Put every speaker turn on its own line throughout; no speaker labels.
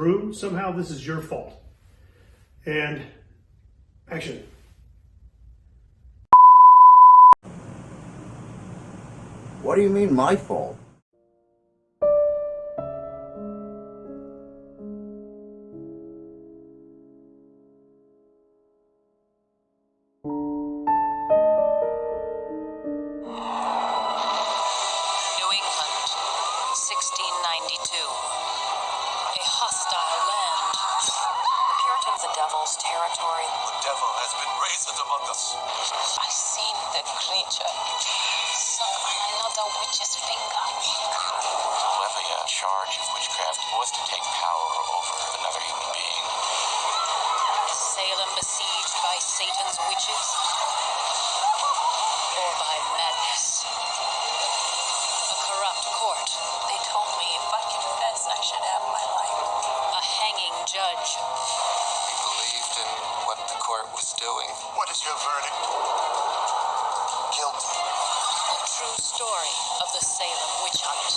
through, somehow this is your fault. And action.
What do you mean, my fault?
New England, 1692. A hostile land. The Puritans, the devil's territory.
The devil has been raised among us.
I seen the creature suck on another witch's finger.
To levy a charge of witchcraft was to take power over another human being.
Salem besieged by Satan's witches? Or by madness? A corrupt court. They told me if I confess, I should have my life. A hanging judge.
He believed in what the court was doing. What is your verdict? Guilty.
A true story of the Salem witch hunt.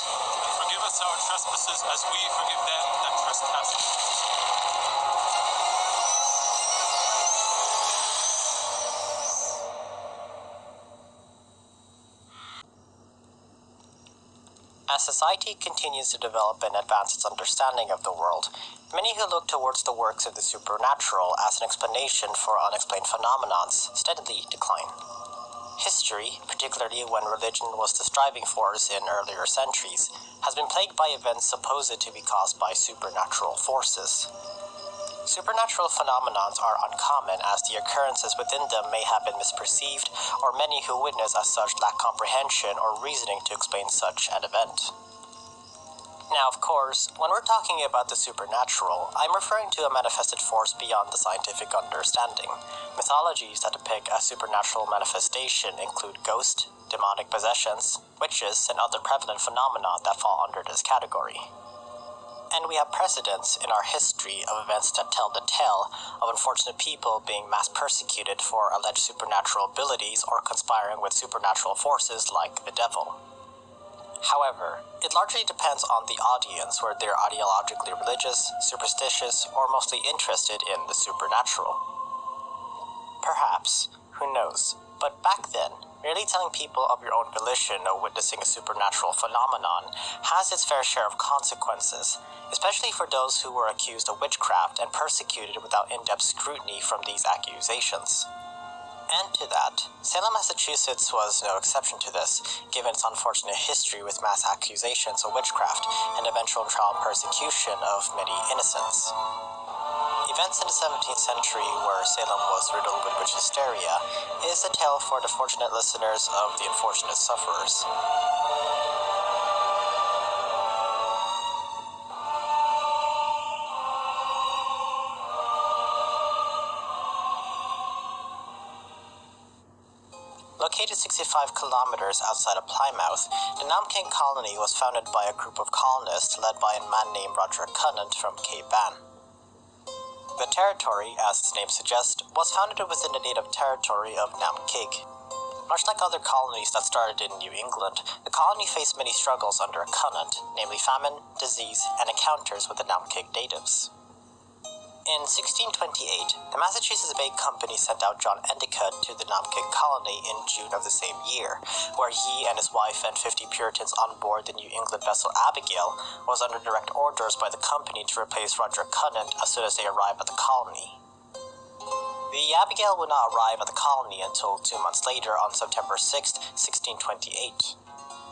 Forgive us our trespasses as we forgive them that trespass against us.
As society continues to develop and advance its understanding of the world, many who look towards the works of the supernatural as an explanation for unexplained phenomena steadily decline. History, particularly when religion was the striving force in earlier centuries, has been plagued by events supposed to be caused by supernatural forces. Supernatural phenomena are uncommon as the occurrences within them may have been misperceived, or many who witness as such lack comprehension or reasoning to explain such an event. Now, of course, when we're talking about the supernatural, I'm referring to a manifested force beyond the scientific understanding. Mythologies that depict a supernatural manifestation include ghosts, demonic possessions, witches, and other prevalent phenomena that fall under this category. And we have precedents in our history of events that tell the tale of unfortunate people being mass persecuted for alleged supernatural abilities or conspiring with supernatural forces like the devil. However, it largely depends on the audience whether they're ideologically religious, superstitious, or mostly interested in the supernatural. Perhaps, who knows, but back then, merely telling people of your own volition of witnessing a supernatural phenomenon has its fair share of consequences, especially for those who were accused of witchcraft and persecuted without in-depth scrutiny from these accusations. And to that, Salem, Massachusetts was no exception to this, given its unfortunate history with mass accusations of witchcraft and eventual trial and persecution of many innocents. Events in the 17th century where Salem was riddled with witch hysteria is a tale for the fortunate listeners of the unfortunate sufferers. Located 65 kilometers outside of Plymouth, the Namkang colony was founded by a group of colonists led by a man named Roger Cunninght from Cape Ann. The territory, as its name suggests, was founded within the native territory of Namkig. Much like other colonies that started in New England, the colony faced many struggles under Cunninght, namely famine, disease, and encounters with the Namkig natives. In 1628, the Massachusetts Bay Company sent out John Endicott to the Namkig colony in June of the same year, where he and his wife and 50 Puritans on board the New England vessel Abigail was under direct orders by the company to replace Roger Cunninght as soon as they arrived at the colony. The Abigail would not arrive at the colony until 2 months later on September 6, 1628.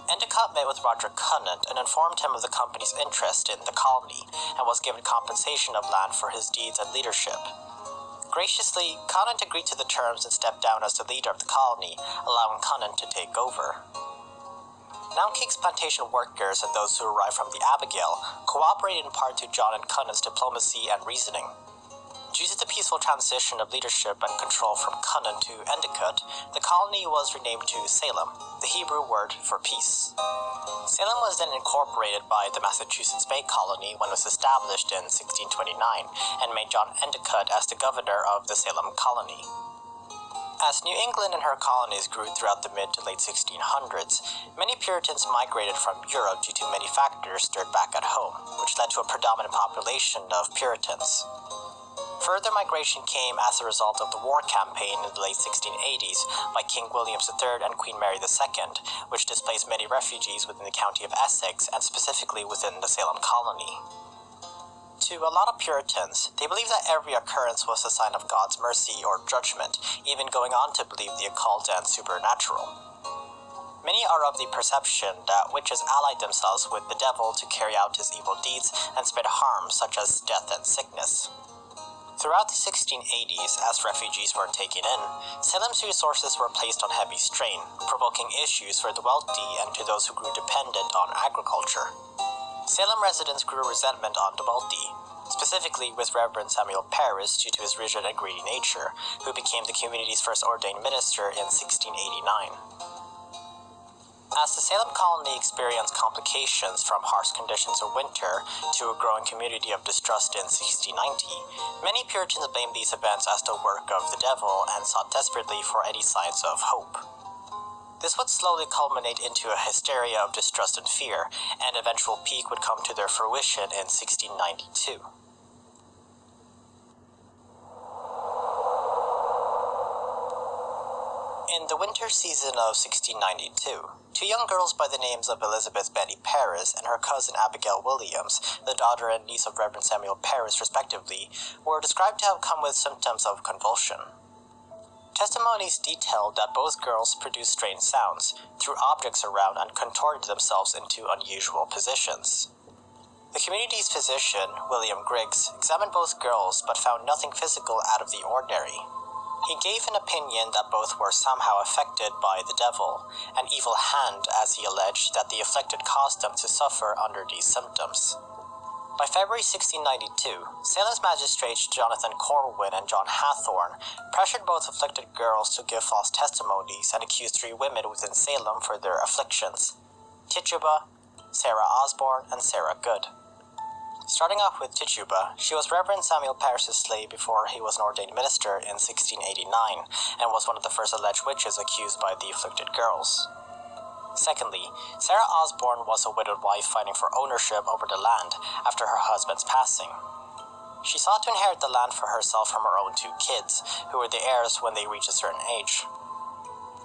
Endicott met with Roger Cunninght and informed him of the company's interest in the colony and was given compensation of land for his deeds and leadership. Graciously, Cunninght agreed to the terms and stepped down as the leader of the colony, allowing Cunninght to take over. Namkig's plantation workers and those who arrived from the Abigail cooperated in part to John and Cunningh's diplomacy and reasoning. Due to the peaceful transition of leadership and control from Cunninght to Endicott, the colony was renamed to Salem, the Hebrew word for peace. Salem was then incorporated by the Massachusetts Bay Colony when it was established in 1629 and made John Endicott as the governor of the Salem colony. As New England and her colonies grew throughout the mid to late 1600s, many Puritans migrated from Europe due to many factors stirred back at home, which led to a predominant population of Puritans. Further migration came as a result of the war campaign in the late 1680s by King William III and Queen Mary II, which displaced many refugees within the county of Essex and specifically within the Salem colony. To a lot of Puritans, they believed that every occurrence was a sign of God's mercy or judgment, even going on to believe the occult and supernatural. Many are of the perception that witches allied themselves with the devil to carry out his evil deeds and spread harm such as death and sickness. Throughout the 1680s, as refugees were taken in, Salem's resources were placed on heavy strain, provoking issues for the wealthy and to those who grew dependent on agriculture. Salem residents grew resentment on the wealthy, specifically with Reverend Samuel Parris due to his rigid and greedy nature, who became the community's first ordained minister in 1689. As the Salem colony experienced complications from harsh conditions of winter to a growing community of distrust in 1690, many Puritans blamed these events as the work of the devil and sought desperately for any signs of hope. This would slowly culminate into a hysteria of distrust and fear, and eventual peak would come to their fruition in 1692. In the winter season of 1692, two young girls by the names of Elizabeth Betty Parris and her cousin Abigail Williams, the daughter and niece of Reverend Samuel Parris respectively, were described to have come with symptoms of convulsion. Testimonies detailed that both girls produced strange sounds, threw objects around, and contorted themselves into unusual positions. The community's physician, William Griggs, examined both girls but found nothing physical out of the ordinary. He gave an opinion that both were somehow affected by the devil, an evil hand, as he alleged that the afflicted caused them to suffer under these symptoms. By February 1692, Salem's magistrates Jonathan Corwin and John Hathorne pressured both afflicted girls to give false testimonies and accused three women within Salem for their afflictions: Tituba, Sarah Osborne, and Sarah Good. Starting off with Tituba, she was Reverend Samuel Parris's slave before he was an ordained minister in 1689, and was one of the first alleged witches accused by the afflicted girls. Secondly, Sarah Osborne was a widowed wife fighting for ownership over the land after her husband's passing. She sought to inherit the land for herself from her own two kids, who were the heirs when they reached a certain age.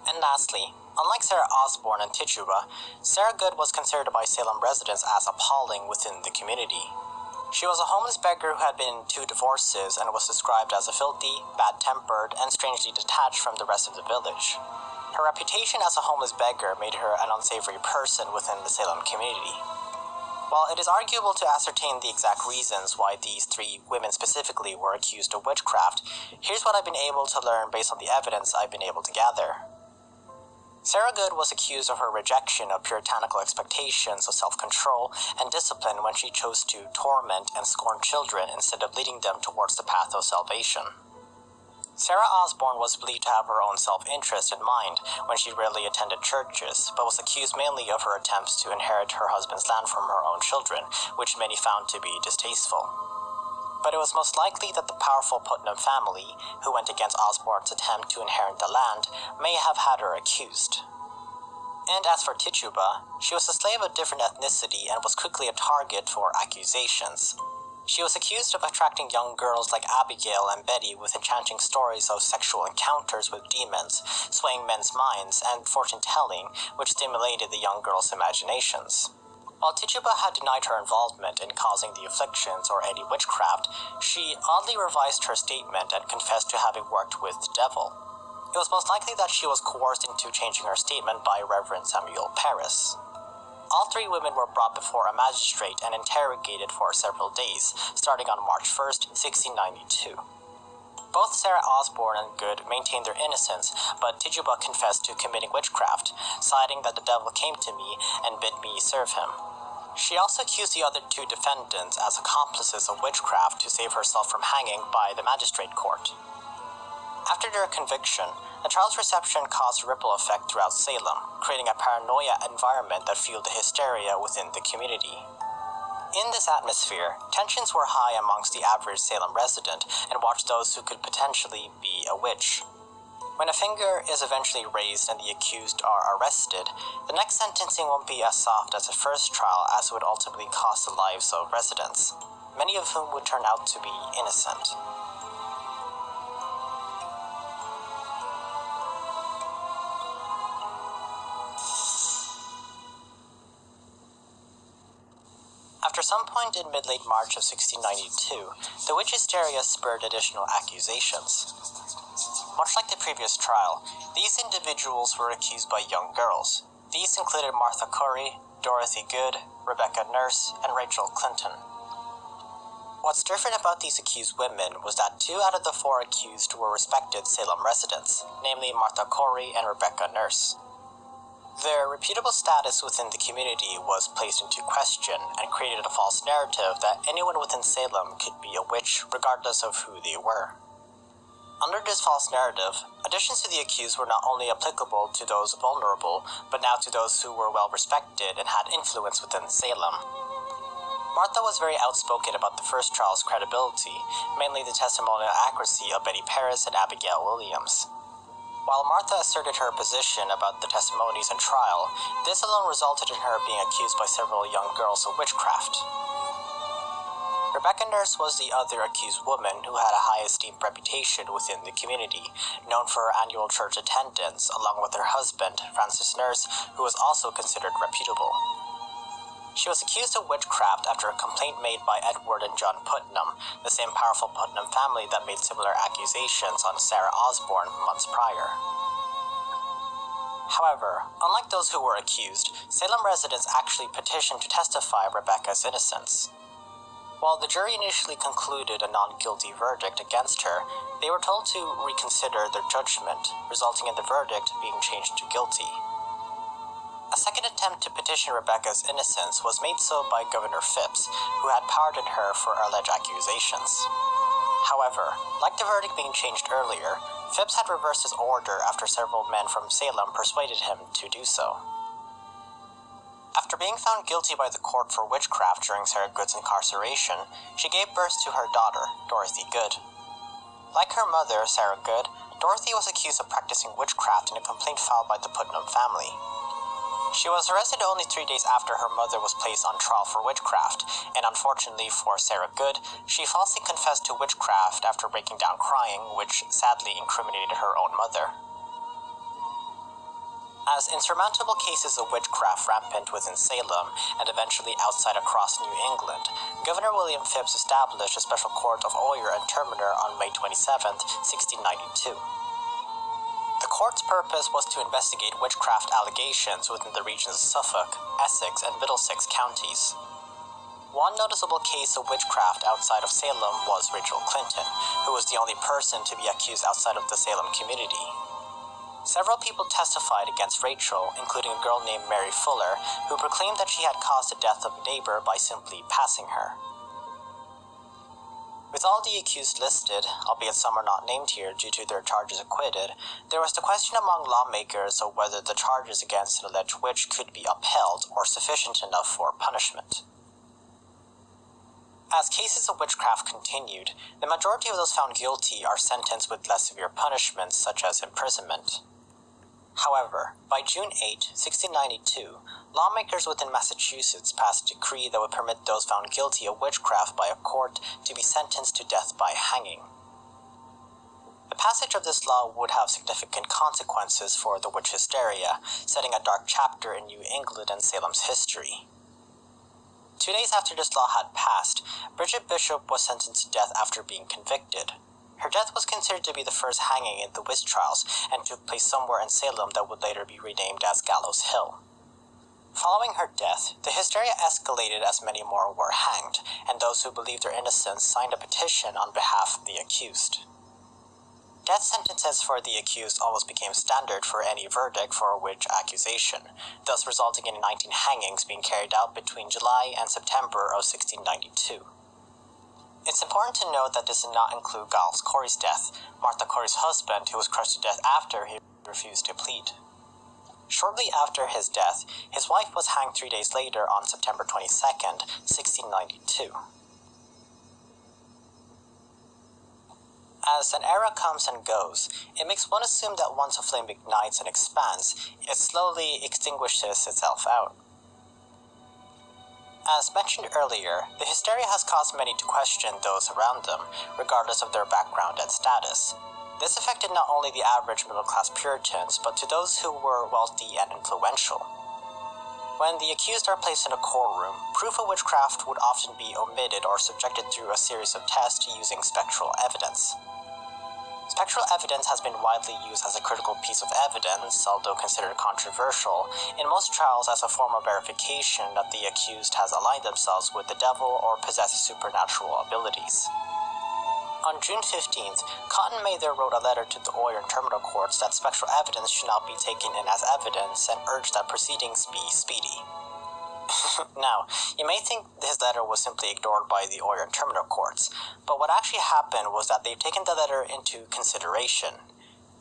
And lastly, unlike Sarah Osborne and Tituba, Sarah Good was considered by Salem residents as appalling within the community. She was a homeless beggar who had been in 2 divorces and was described as a filthy, bad-tempered, and strangely detached from the rest of the village. Her reputation as a homeless beggar made her an unsavory person within the Salem community. While it is arguable to ascertain the exact reasons why these three women specifically were accused of witchcraft, here's what I've been able to learn based on the evidence I've been able to gather. Sarah Good was accused of her rejection of puritanical expectations of self-control and discipline when she chose to torment and scorn children instead of leading them towards the path of salvation. Sarah Osborne was believed to have her own self-interest in mind when she rarely attended churches, but was accused mainly of her attempts to inherit her husband's land from her own children, which many found to be distasteful. But it was most likely that the powerful Putnam family, who went against Osborne's attempt to inherit the land, may have had her accused. And as for Tituba, she was a slave of different ethnicity and was quickly a target for accusations. She was accused of attracting young girls like Abigail and Betty with enchanting stories of sexual encounters with demons, swaying men's minds, and fortune-telling, which stimulated the young girls' imaginations. While Tituba had denied her involvement in causing the afflictions or any witchcraft, she oddly revised her statement and confessed to having worked with the devil. It was most likely that she was coerced into changing her statement by Reverend Samuel Parris. All three women were brought before a magistrate and interrogated for several days, starting on March 1st, 1692. Both Sarah Osborne and Good maintained their innocence, but Tituba confessed to committing witchcraft, citing that the devil came to me and bid me serve him. She also accused the other two defendants as accomplices of witchcraft to save herself from hanging by the magistrate court. After their conviction, the trial's reception caused a ripple effect throughout Salem, creating a paranoia environment that fueled the hysteria within the community. In this atmosphere, tensions were high amongst the average Salem resident and watched those who could potentially be a witch. When a finger is eventually raised and the accused are arrested, the next sentencing won't be as soft as the first trial, as it would ultimately cost the lives of residents, many of whom would turn out to be innocent. After some point in mid-late March of 1692, the witch hysteria spurred additional accusations. Much like the previous trial, these individuals were accused by young girls. These included Martha Corey, Dorothy Good, Rebecca Nurse, and Rachel Clinton. What's different about these accused women was that 2 out of the 4 accused were respected Salem residents, namely Martha Corey and Rebecca Nurse. Their reputable status within the community was placed into question and created a false narrative that anyone within Salem could be a witch regardless of who they were. Under this false narrative, additions to the accused were not only applicable to those vulnerable, but now to those who were well respected and had influence within Salem. Martha was very outspoken about the first trial's credibility, mainly the testimonial accuracy of Betty Paris and Abigail Williams. While Martha asserted her position about the testimonies in trial, this alone resulted in her being accused by several young girls of witchcraft. Rebecca Nurse was the other accused woman who had a high esteemed reputation within the community, known for her annual church attendance, along with her husband, Francis Nurse, who was also considered reputable. She was accused of witchcraft after a complaint made by Edward and John Putnam, the same powerful Putnam family that made similar accusations on Sarah Osborne months prior. However, unlike those who were accused, Salem residents actually petitioned to testify Rebecca's innocence. While the jury initially concluded a non-guilty verdict against her, they were told to reconsider their judgment, resulting in the verdict being changed to guilty. A second attempt to petition Rebecca's innocence was made so by Governor Phipps, who had pardoned her for alleged accusations. However, like the verdict being changed earlier, Phipps had reversed his order after several men from Salem persuaded him to do so. After being found guilty by the court for witchcraft during Sarah Good's incarceration, she gave birth to her daughter, Dorothy Good. Like her mother, Sarah Good, Dorothy was accused of practicing witchcraft in a complaint filed by the Putnam family. She was arrested only 3 days after her mother was placed on trial for witchcraft, and unfortunately for Sarah Good, she falsely confessed to witchcraft after breaking down crying, which sadly incriminated her own mother. As insurmountable cases of witchcraft rampant within Salem and eventually outside across New England, Governor William Phipps established a special court of oyer and terminer on May 27, 1692. The court's purpose was to investigate witchcraft allegations within the regions of Suffolk, Essex, and Middlesex counties. One noticeable case of witchcraft outside of Salem was Rachel Clinton, who was the only person to be accused outside of the Salem community. Several people testified against Rachel, including a girl named Mary Fuller, who proclaimed that she had caused the death of a neighbor by simply passing her. With all the accused listed, albeit some are not named here due to their charges acquitted, there was the question among lawmakers of whether the charges against an alleged witch could be upheld or sufficient enough for punishment. As cases of witchcraft continued, the majority of those found guilty are sentenced with less severe punishments such as imprisonment. However, by June 8, 1692, lawmakers within Massachusetts passed a decree that would permit those found guilty of witchcraft by a court to be sentenced to death by hanging. The passage of this law would have significant consequences for the witch hysteria, setting a dark chapter in New England and Salem's history. 2 days after this law had passed, Bridget Bishop was sentenced to death after being convicted. Her death was considered to be the first hanging in the witch trials and took place somewhere in Salem that would later be renamed as Gallows Hill. Following her death, the hysteria escalated as many more were hanged, and those who believed their innocence signed a petition on behalf of the accused. Death sentences for the accused almost became standard for any verdict for a witch accusation, thus resulting in 19 hangings being carried out between July and September of 1692. It's important to note that this did not include Giles Corey's death, Martha Corey's husband, who was crushed to death after he refused to plead. Shortly after his death, his wife was hanged 3 days later on September 22, 1692. As an era comes and goes, it makes one assume that once a flame ignites and expands, it slowly extinguishes itself out. As mentioned earlier, the hysteria has caused many to question those around them, regardless of their background and status. This affected not only the average middle-class Puritans, but to those who were wealthy and influential. When the accused are placed in a courtroom, proof of witchcraft would often be omitted or subjected through a series of tests using spectral evidence. Spectral evidence has been widely used as a critical piece of evidence, although considered controversial, in most trials as a form of verification that the accused has aligned themselves with the devil or possesses supernatural abilities. On June 15th, Cotton Mather wrote a letter to the Oyer and Terminal courts that spectral evidence should not be taken in as evidence and urged that proceedings be speedy. Now, you may think his letter was simply ignored by the Oyer and Terminal courts, but what actually happened was that they've taken the letter into consideration.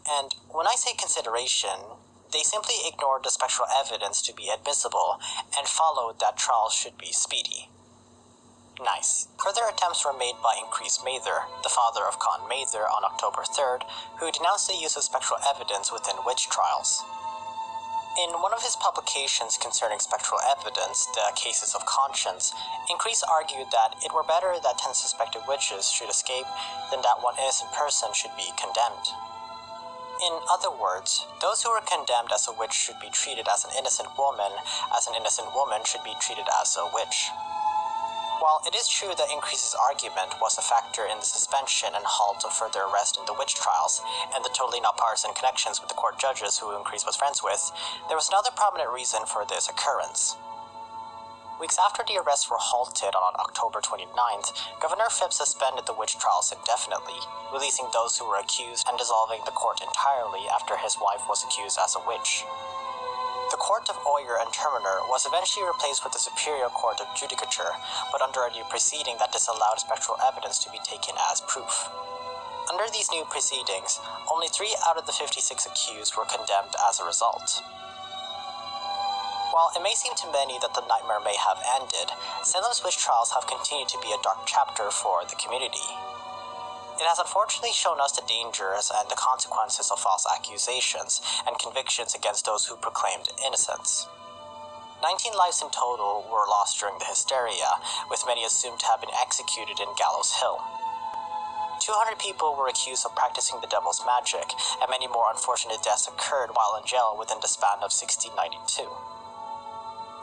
And when I say consideration, they simply ignored the spectral evidence to be admissible and followed that trials should be speedy. Nice. Further attempts were made by Increase Mather, the father of Cotton Mather, on October 3rd, who denounced the use of spectral evidence within witch trials. In one of his publications concerning spectral evidence, The Cases of Conscience, Increase argued that it were better that 10 suspected witches should escape than that one innocent person should be condemned. In other words, those who were condemned as a witch should be treated as an innocent woman should be treated as a witch. While it is true that Increase's argument was a factor in the suspension and halt of further arrest in the witch trials, and the totally nonpartisan connections with the court judges who Increase was friends with, there was another prominent reason for this occurrence. Weeks after the arrests were halted on October 29th, Governor Phips suspended the witch trials indefinitely, releasing those who were accused and dissolving the court entirely after his wife was accused as a witch. The Court of Oyer and Terminer was eventually replaced with the Superior Court of Judicature, but under a new proceeding that disallowed spectral evidence to be taken as proof. Under these new proceedings, only 3 out of the 56 accused were condemned as a result. While it may seem to many that the nightmare may have ended, Salem's witch trials have continued to be a dark chapter for the community. It has unfortunately shown us the dangers and the consequences of false accusations and convictions against those who proclaimed innocence. 19 lives in total were lost during the hysteria, with many assumed to have been executed in Gallows Hill. 200 people were accused of practicing the devil's magic, and many more unfortunate deaths occurred while in jail within the span of 1692.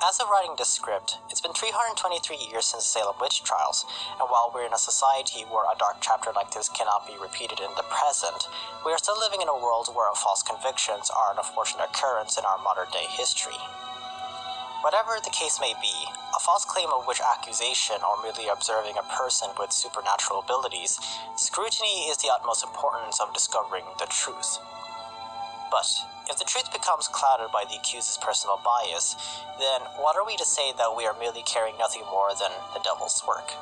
As of writing this script, it's been 323 years since Salem Witch Trials, and while we're in a society where a dark chapter like this cannot be repeated in the present, we are still living in a world where false convictions are an unfortunate occurrence in our modern-day history. Whatever the case may be, a false claim of witch accusation or merely observing a person with supernatural abilities, scrutiny is the utmost importance of discovering the truth. But if the truth becomes clouded by the accused's personal bias, then what are we to say that we are merely carrying nothing more than the devil's work?